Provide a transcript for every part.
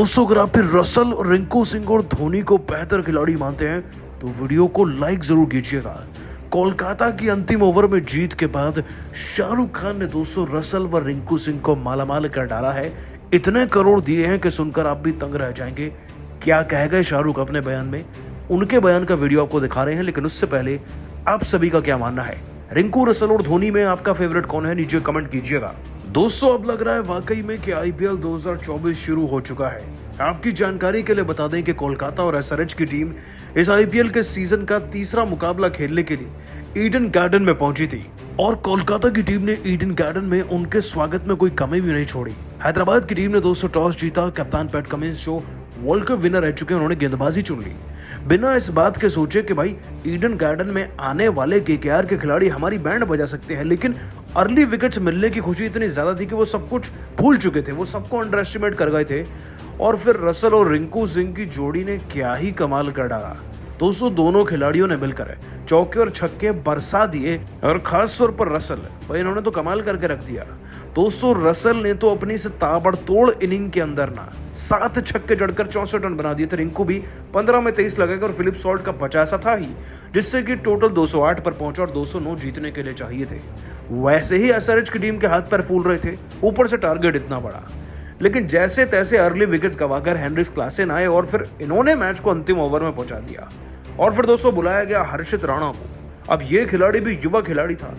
दोस्तों, अगर आप फिर रसल, रिंकू सिंह और धोनी को बेहतर खिलाड़ी मानते हैं तो वीडियो को लाइक जरूर कीजिएगा। कोलकाता की अंतिम ओवर में जीत के बाद शाहरुख खान ने दोस्तों रसल व रिंकू सिंह को मालामाल कर डाला है। इतने करोड़ दिए हैं कि सुनकर आप भी तंग रह जाएंगे। क्या कह गए शाहरुख अपने बयान में, उनके बयान का वीडियो आपको दिखा रहे हैं, लेकिन उससे पहले आप सभी का क्या मानना है? रिंकू, रसल और धोनी में आपका फेवरेट कौन है? नीचे कमेंट कीजिएगा। दोस्तों, अब लग रहा है वाकई में कि आईपीएल 2024 शुरू हो चुका है। आपकी जानकारी के लिए बता दें कि कोलकाता और एसआरएच की टीम इस आईपीएल के सीजन का तीसरा मुकाबला खेलने के लिए ईडन गार्डन में पहुंची थी और कोलकाता की टीम ने ईडन गार्डन में उनके स्वागत में कोई कमी भी नहीं छोड़ी। हैदराबाद की टीम ने दोस्तों टॉस जीता। कप्तान पैट कमिंस जो वर्ल्ड कप विनर रह चुके हैं, उन्होंने गेंदबाजी चुन ली बिना इस बात के सोचे कि भाई ईडन गार्डन में आने वाले केकेआर के खिलाड़ी हमारी बैंड बजा सकते हैं। लेकिन अर्ली विकेट्स मिलने की खुशी इतनी ज्यादा थी कि वो सब कुछ भूल चुके थे, वो सबको अंडर एस्टिमेट कर गए थे। और फिर रसल और रिंकू सिंह की जोड़ी ने क्या ही कमाल कर डाला। दोस्तों, दोनों खिलाड़ियों ने मिलकर चौके और छक्के बरसा दिए और खास तौर पर रसल, भाई इन्होंने तो कमाल करके रख दिया। दोस्तों, रसल ने तो अपनी से ताबड़तोड़ इनिंग के अंदर 7 छक्के जड़कर 64 रन बना दिए थे। रिंकू भी 15 में 23 लगाकर और फिलिप सॉल्ट का 50 था ही, जिससे कि टोटल 208 पर पहुंचा और 209 जीतने के लिए चाहिए थे। वैसे ही एसआरएच की टीम के हाथ पैर फूल रहे थे, ऊपर से टारगेट इतना बड़ा। लेकिन जैसे तैसे अर्ली विकेट्स गवाकर हेनरिक्स क्लासेन आए और फिर इन्होंने मैच को अंतिम ओवर में पहुंचा दिया। और फिर दोस्तों बुलाया गया हर्षित राणा को। अब ये खिलाड़ी भी युवा खिलाड़ी था।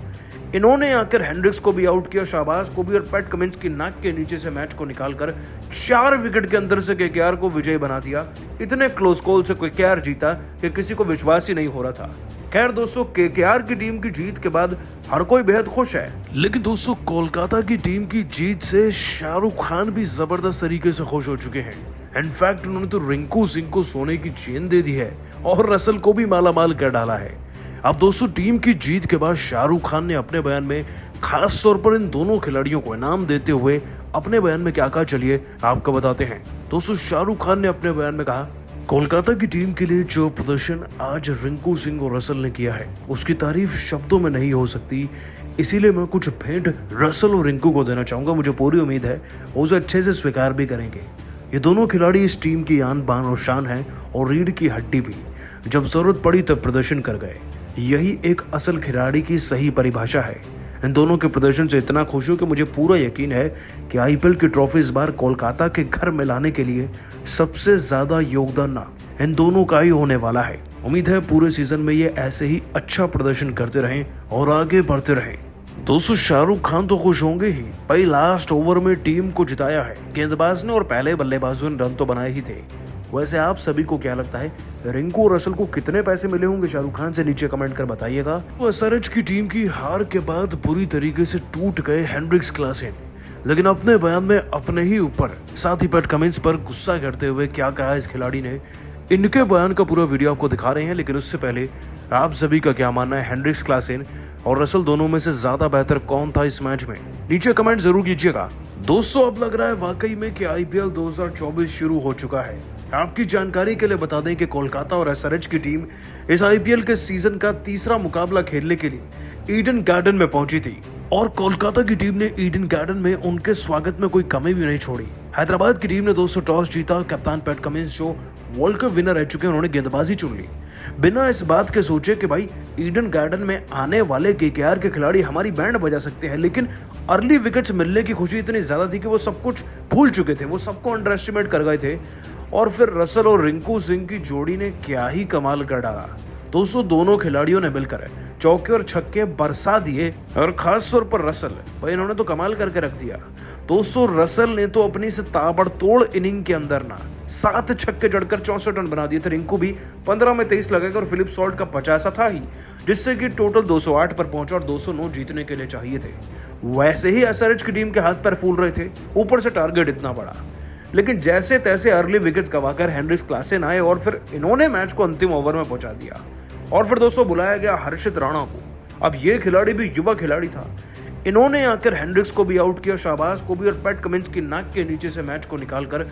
इन्होंने आकर हेनरिक्स को भी आउट किया, शाहबाज को भी, और पैट कमिंस की नाक के नीचे से मैच को निकालकर 4 विकेट के अंदर से केकेआर को विजयी बना दिया। इतने क्लोज कॉल से केकेआर जीता कि किसी को विश्वास ही नहीं हो रहा था। खैर दोस्तों, केकेआर की टीम की जीत के बाद हर कोई बेहद खुश है। लेकिन दोस्तों, कोलकाता की टीम की जीत से शाहरुख खान भी जबरदस्त तरीके से खुश हो चुके हैं। इनफैक्ट उन्होंने तो रिंकू सिंह को सोने की चेन दे दी है और रसल को भी मालामाल कर डाला है। अब दोस्तों, टीम की जीत के बाद शाहरुख खान ने अपने बयान में खास तौर पर इन दोनों खिलाड़ियों को इनाम देते हुए अपने बयान में क्या कहा, चलिए आपको बताते हैं। दोस्तों, शाहरुख खान ने अपने बयान में कहा, कोलकाता की टीम के लिए जो प्रदर्शन आज रिंकू सिंह और रसल ने किया है, उसकी तारीफ शब्दों में नहीं हो सकती। इसीलिए मैं कुछ भेंट रसल और रिंकू को देना चाहूंगा। मुझे पूरी उम्मीद है वो उसे अच्छे से स्वीकार भी करेंगे। ये दोनों खिलाड़ी इस टीम की आन बान और शान है और रीढ़ की हड्डी भी। जब जरूरत पड़ी तब प्रदर्शन कर गए। यही एक असल खिलाड़ी की सही परिभाषा है। इन दोनों के प्रदर्शन से इतना खुश हूं कि मुझे पूरा यकीन है कि आईपीएल की ट्रॉफी इस बार कोलकाता के घर में लाने के लिए सबसे ज्यादा योगदान इन दोनों का ही होने वाला है। उम्मीद है पूरे सीजन में ये ऐसे ही अच्छा प्रदर्शन करते रहें और आगे बढ़ते रहें। दोस्तों, शाहरुख खान तो खुश होंगे ही, भाई लास्ट ओवर में टीम को जिताया है गेंदबाज ने और पहले बल्लेबाजों ने रन तो बनाए ही थे। वैसे आप सभी को क्या लगता है, रिंकू और रसल को कितने पैसे मिले होंगे शाहरुख खान से? नीचे कमेंट कर बताइएगा। तो एसआरएच की टीम की हार के बाद बुरी तरीके से टूट गए हेनरिक्स क्लासेन, लेकिन अपने बयान में अपने ही ऊपर साथ ही पैट कमिंस पर गुस्सा करते हुए क्या कहा इस खिलाड़ी ने, इनके बयान का पूरा वीडियो आपको दिखा रहे हैं। लेकिन उससे पहले आप सभी का क्या मानना है, हेनरिक्स क्लासेन और रसल दोनों में से ज्यादा बेहतर कौन था इस मैच में? नीचे कमेंट जरूर कीजिएगा। दोस्तों, अब लग रहा है वाकई में कि आईपीएल 2024 शुरू हो चुका है। आपकी जानकारी के लिए बता दें कि कोलकाता और एसआरएच की टीम इस आईपीएल के सीजन का तीसरा मुकाबला खेलने के लिए ईडन गार्डन में पहुंची थी और कोलकाता की टीम ने ईडन गार्डन में उनके स्वागत में कोई कमी भी नहीं छोड़ी। हैदराबाद की टीम ने दोस्तों टॉस जीता। कप्तान पैट कमिंस जो वर्ल्ड कप विनर रह चुके हैं, उन्होंने गेंदबाजी चुन ली बिना इस बात के सोचे कि भाई ईडन गार्डन में आने वाले केकेआर के खिलाड़ी हमारी बैंड बजा सकते हैं। लेकिन अर्ली विकेट्स मिलने की खुशी इतनी ज्यादा थी कि वो सब कुछ भूल चुके थे, वो सबको अंडर एस्टिमेट कर गए थे। और फिर रसल और रिंकू सिंह की जोड़ी ने क्या ही कमाल कर डाला। दोस्तों, दोनों खिलाड़ियों ने मिलकर चौके और छक्के बरसा दिए और खास तौर पर रसल, भाई इन्होंने तो कमाल करके रख दिया। दोस्तों, रसल ने तो अपनी से ताबड़तोड़ इनिंग के अंदर 7 छक्के जड़कर 64 रन बना दिए थे। रिंकू भी 15 में 23 लगाकर और फिलिप सॉल्ट का 50 था ही, जिससे कि टोटल 208 पर पहुंचा और 209 जीतने के लिए चाहिए थे। वैसे ही एसआरएच की टीम के हाथ पैर फूल रहे थे, ऊपर से टारगेट इतना बड़ा। लेकिन जैसे तैसे अर्ली विकेट्स गवाकर हेनरिक्स क्लासेन आए और फिर इन्होंने मैच को अंतिम ओवर में पहुंचा दिया। और फिर दोस्तों बुलाया गया हर्षित राणा को। अब ये खिलाड़ी भी युवा खिलाड़ी था। इन्होंने आकर हेनरिक्स को भी आउट किया, शाहबाज को भी, और पैट कमिंस की नाक के नीचे से मैच को निकालकर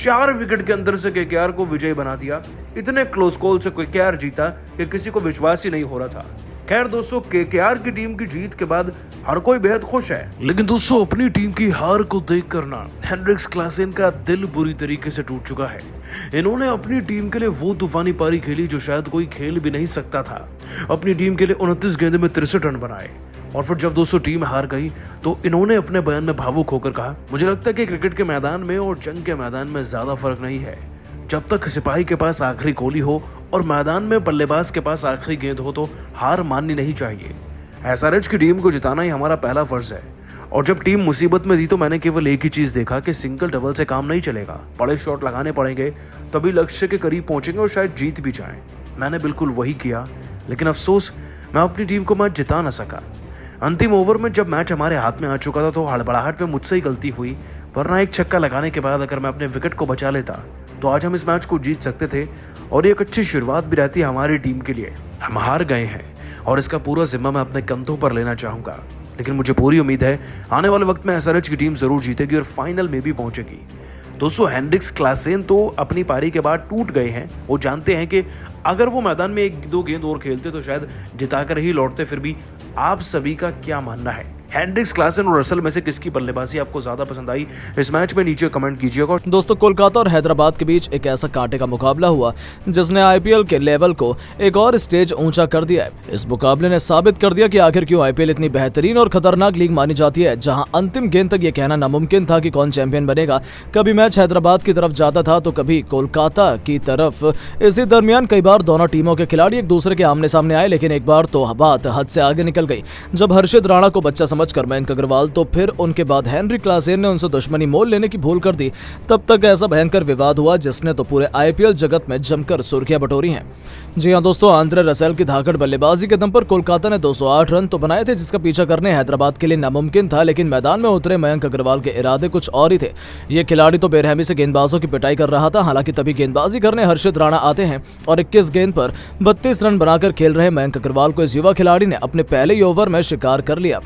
4 विकेट के अंदर से केकेआर को विजयी बना दिया। इतने क्लोज कॉल से केकेआर जीता कि किसी को विश्वास ही नहीं हो रहा था। खैर दोस्तों, केकेआर की टीम की जीत के बाद हर कोई बेहद खुश है, लेकिन दोस्तों अपनी टीम की हार को देख कर ना हेनरिक्स क्लासेन का दिल बुरी तरीके से टूट चुका है। इन्होंने अपनी टीम के लिए वो तूफानी पारी खेली जो शायद कोई खेल भी नहीं सकता था। अपनी टीम के लिए 29 गेंदों में 63 रन बनाए और फिर जब दोस्तों टीम हार गई तो इन्होंने अपने बयान में भावुक होकर कहा, मुझे लगता है कि क्रिकेट के मैदान में और जंग के मैदान में ज्यादा फर्क नहीं है। जब तक सिपाही के पास आखिरी गोली हो और मैदान में बल्लेबाज के पास आखिरी गेंद हो तो हार माननी नहीं चाहिए। एसआरएच की टीम को जिताना ही हमारा पहला फर्ज है और जब टीम मुसीबत में थी तो मैंने केवल एक ही चीज देखा कि सिंगल डबल से काम नहीं चलेगा, बड़े शॉट लगाने पड़ेंगे, तभी लक्ष्य के करीब पहुंचेंगे और शायद जीत भी जाएं। मैंने बिल्कुल वही किया, लेकिन अफसोस मैं अपनी टीम को मैच जिता ना सका। अंतिम ओवर में जब मैच हमारे हाथ में आ चुका था तो हड़बड़ाहट में मुझसे ही गलती हुई, वरना एक छक्का लगाने के बाद अगर मैं अपने विकेट को बचा लेता तो आज हम इस मैच को जीत सकते थे और ये एक अच्छी शुरुआत भी रहती है हमारी टीम के लिए। हम हार गए हैं और इसका पूरा जिम्मा मैं अपने कंधों पर लेना चाहूंगा, लेकिन मुझे पूरी उम्मीद है आने वाले वक्त में एसआरएच की टीम जरूर जीतेगी और फाइनल में भी पहुंचेगी। दोस्तों हेनरिक्स क्लासेन तो अपनी पारी के बाद टूट गए हैं। वो जानते हैं कि अगर वो मैदान में 1-2 गेंद और खेलते तो शायद जिताकर ही लौटते। फिर भी आप सभी का क्या मानना है? हेनरिक्स क्लासेन और रसल में से किसकी बल्लेबाजी आपको ज्यादा पसंद आई? इस मैच में नीचे कमेंट कीजिएगा। दोस्तों कोलकाता और हैदराबाद के बीच एक ऐसा कांटे का मुकाबला हुआ जिसने आईपीएल के लेवल को एक और स्टेज ऊंचा कर दिया है। इस मुकाबले ने साबित कर दिया कि आखिर क्यों आईपीएल इतनी बेहतरीन और खतरनाक लीग मानी जाती है, जहां अंतिम गेंद तक ये कहना नामुमकिन था कि कौन चैंपियन बनेगा। कभी मैच हैदराबाद की तरफ जाता था तो कभी कोलकाता की तरफ। इसी दरमियान कई बार दोनों टीमों के खिलाड़ी एक दूसरे के आमने सामने आए, लेकिन एक बार तो बात हद से आगे निकल गई। जब हर्षित राणा को बच्चा समझकर मयंक अग्रवाल तो फिर उनके बाद हेनरी क्लासेन ने उनसे दुश्मनी मोल लेने की भूल कर दी, तब तक ऐसा भयंकर विवाद हुआ जिसने तो पूरे आईपीएल जगत में जमकर सुर्खियां बटोरी हैं। जी हां दोस्तों, आंद्रे रसेल की धाकड़ बल्लेबाजी के दम पर कोलकाता ने 208 रन तो बनाए थे, जिसका पीछा करने हैदराबाद के लिए नामुमकिन था, लेकिन मैदान में उतरे मयंक अग्रवाल के इरादे कुछ और ही थे। ये खिलाड़ी तो बेरहमी से गेंदबाजों की पिटाई कर रहा था। हालांकि तभी गेंदबाजी करने हर्षित राणा आते हैं और 21 गेंद पर 32 रन बनाकर खेल रहे मयंक अग्रवाल को इस युवा खिलाड़ी ने अपने पहले ही ओवर में शिकार कर लिया।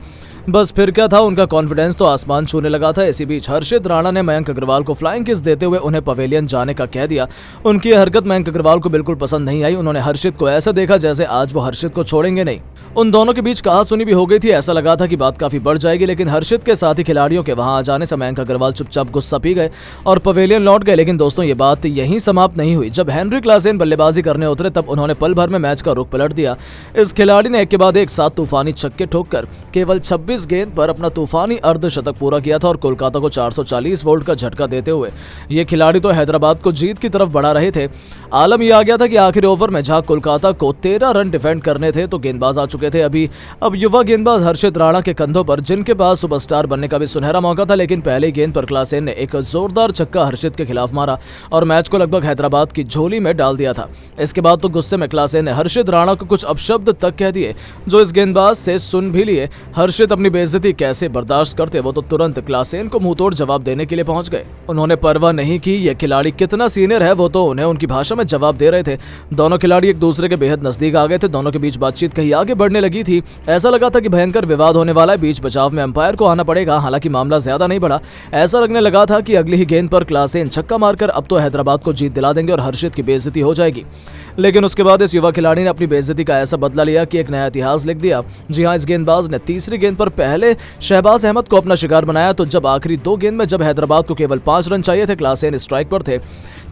बस फिर क्या था, उनका कॉन्फिडेंस तो आसमान छूने लगा था। इसी बीच हर्षित राणा ने मयंक अग्रवाल को फ्लाइंग किस देते हुए उन्हें पवेलियन जाने का कह दिया। उनकी यह हरकत मयंक अग्रवाल को बिल्कुल पसंद नहीं आई। उन्होंने हर्षित को ऐसा देखा जैसे आज वो हर्षित को छोड़ेंगे नहीं। उन दोनों के बीच कहासुनी भी हो गई थी। ऐसा लगा था कि बात काफी बढ़ जाएगी, लेकिन हर्षित के साथी खिलाड़ियों के वहां आ जाने से मयंक अग्रवाल चुपचाप गुस्सा पी गए और पवेलियन लौट गए। लेकिन दोस्तों ये बात यहीं समाप्त नहीं हुई। जब हेनरी क्लासेन बल्लेबाजी करने उतरे तब उन्होंने पल भर में मैच का रुख पलट दिया। इस खिलाड़ी ने एक के बाद एक 7 तूफानी छक्के ठोककर केवल 26 गेंद पर अपना तूफानी अर्धशतक पूरा किया था और कोलकाता को 440 वोल्ट का झटका देते हुए ये खिलाड़ी तो हैदराबाद को जीत की तरफ बढ़ा रहे थे। आलम यह आ गया था कि आखिरी ओवर में जहां कोलकाता को 13 रन डिफेंड करने थे तो गेंदबाज आ चुके थे। अब युवा गेंदबाज हर्षित राणा के कंधों पर, जिनके पास सुपरस्टार बनने का भी सुनहरा मौका था, लेकिन पहले गेंद पर क्लासेन ने एक जोरदार छक्का हर्षित के खिलाफ मारा और मैच को लगभग हैदराबाद की झोली में डाल दिया था। इसके बाद तो गुस्से में क्लासेन ने हर्षित राणा को कुछ अपशब्द तक कह दिए जो इस गेंदबाज से सुन भी लिए। हर्षित अपनी बेइज्जती कैसे बर्दाश्त करते, वो तो तुरंत क्लासेन को मुंहतोड़ जवाब देने के लिए पहुंच गए। उन्होंने परवाह नहीं की यह खिलाड़ी कितना सीनियर है, वो तो उन्हें उनकी भाषा में जवाब दे रहे थे। दोनों खिलाड़ी एक दूसरे के बेहद नजदीक आ गए थे। दोनों के बीच बातचीत कहीं आगे बढ़ने लगी थी। ऐसा लगा था कि भयंकर विवाद होने वाला है। बीच बचाव में अंपायर को आना पड़ेगा। हालांकि मामला ज्यादा नहीं बढ़ा। ऐसा लगने लगा था कि अगली ही गेंद पर क्लासेन छक्का मारकर अब तो हैदराबाद को जीत दिला देंगे और हर्षित की बेइज्जती हो जाएगी। लेकिन उसके बाद इस युवा खिलाड़ी ने अपनी बेइज्जती का ऐसा बदला लिया कि एक नया इतिहास लिख दिया। जी हां, इस गेंदबाज ने तीसरी गेंद पर पहले शहबाज अहमद को अपना शिकार बनाया। तो जब आखिरी 2 गेंद में जब हैदराबाद को केवल 5 रन चाहिए थे, क्लासेन स्ट्राइक पर थे,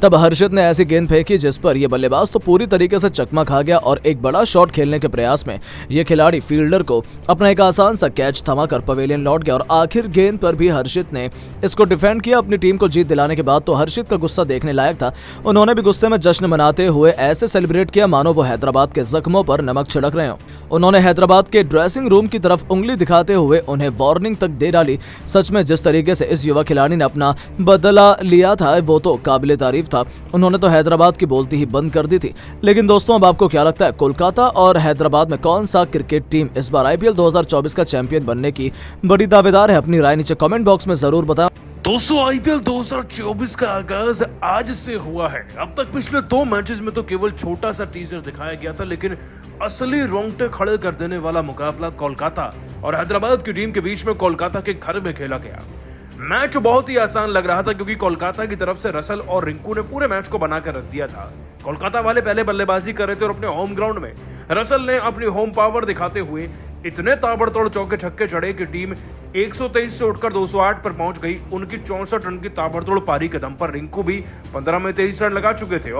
तब हर्षित ने ऐसी गेंद फेंकी जिस पर यह बल्लेबाज तो पूरी तरीके से चकमा खा गया और एक बड़ा शॉट खेलने के प्रयास में यह खिलाड़ी फील्डर को अपना एक आसान सा कैच थमाकर पवेलियन लौट गया और आखिर गेंद पर भी हर्षित ने इसको डिफेंड किया। अपनी टीम को जीत दिलाने के बाद तो हर्षित का गुस्सा देखने लायक था। उन्होंने भी गुस्से में जश्न मनाते हुए ऐसे सेलिब्रेट किया मानो वो हैदराबाद के जख्मों पर नमक छिड़क रहे हो। उन्होंने हैदराबाद के ड्रेसिंग रूम की तरफ उंगली दिखाते हुए उन्हें वार्निंग तक दे डाली। सच में जिस तरीके से इस युवा खिलाड़ी ने अपना बदला लिया था वो तो काबिले तारीफ था। उन्होंने तो हैदराबाद की बोलती ही बंद कर दी थी। लेकिन दोस्तों अब आपको क्या लगता है, कोलकाता और हैदराबाद में कौन सा क्रिकेट टीम इस बार आईपीएल 2024 का चैंपियन बनने की बड़ी दावेदार है? अपनी राय नीचे कमेंट बॉक्स में जरूर बताएं। दोस्तों आईपीएल 2024 का आगाज आज से हुआ है। अब तक पिछले 2 मैचेस में तो केवल छोटा सा टीजर दिखाया गया था, लेकिन असली रोंगटे खड़े कर देने वाला मुकाबला कोलकाता और हैदराबाद की टीम के बीच में कोलकाता के घर में खेला गया। मैच बहुत ही आसान लग रहा था क्योंकि कोलकाता की तरफ से रसल और रिंकू ने पूरे मैच को बनाकर रख दिया था। कोलकाता वाले पहले बल्लेबाजी कर रहे थे और अपने होम ग्राउंड में रसल ने अपनी होम पावर दिखाते हुए इतने ताबड़तोड़ चौके छक्के चढ़े कि टीम 123 से उठकर 208 पर पहुंच गई। उनकी 64 रन की ताबड़तोड़ पारी के दम पर रिंकू भी 15 में 23 रन लगा चुके थे